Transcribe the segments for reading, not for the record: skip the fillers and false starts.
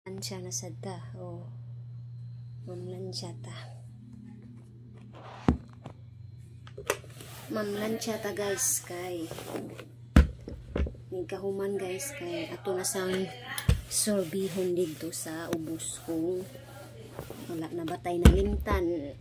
Lansya na sad ta. Oh. Mamlansya ta. Mamlansya ta guys kay nikahuman guys kay ato na sang sorbihon dito sa ubos kong wala na batay na limtan.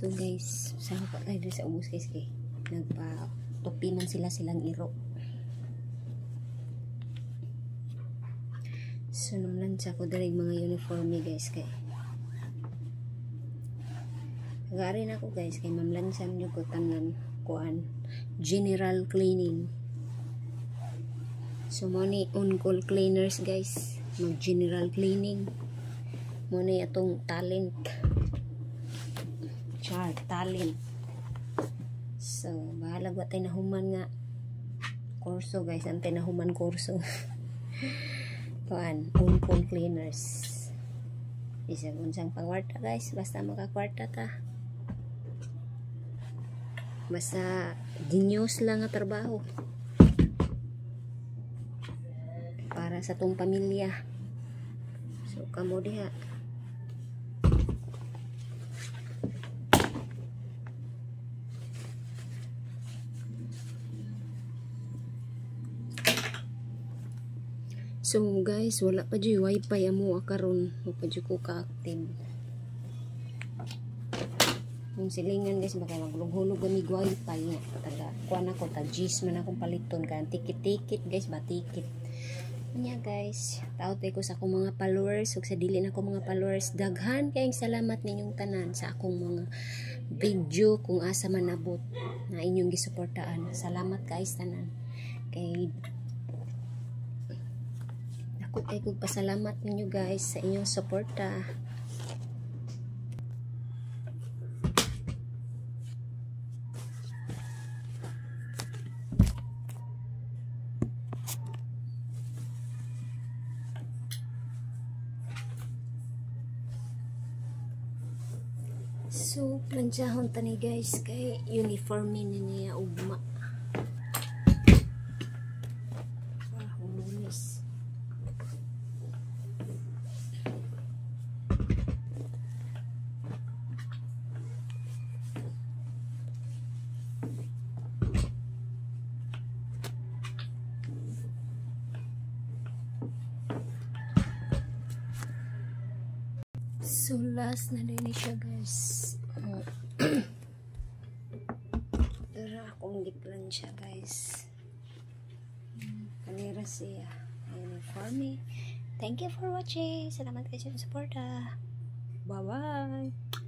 So guys, sama pa tayo sa ubos guys kay nagpa-tupi man silang iro. So namlansya ko darig mga uniforme guys kay nagarin ako guys kay mamlansyan nyo ko tanan kuan general cleaning. So money on call cleaners guys, mag general cleaning money atong talent talent. So bahala ba tayo nahuman nga kurso guys, ang tayo nahuman kurso kuan on call cleaners. Isa unsang pangwarta guys, basta makakwarta ta, basta genius lang nga trabaho para sa tong pamilya. So kamo diha so guys, wala pa dyan wifi amo karon, wala pa dyan ko ka-active. Yung silingan guys, baka maglug-hulog gamig wifi nga. Taga, kuha na ko, tagis man akong paliton ka. Tikit-tikit guys, batikit. Kanya guys, taot ko sa akong mga followers, ug sa dili na akong mga followers, daghan kayong salamat ninyong tanan sa akong mga video kung asa man nabot na inyong gisuportaan. Salamat guys tanan. Kay ako kay kong pasalamat ninyo guys sa inyong suporta. So planchahon tani guys kay uniform ni niya ugma. So last na din siya guys. Tara akong giplan siya guys. Kanira siya. Uniforme. Thank you for watching. Salamat kayo sa suporta. Bye bye.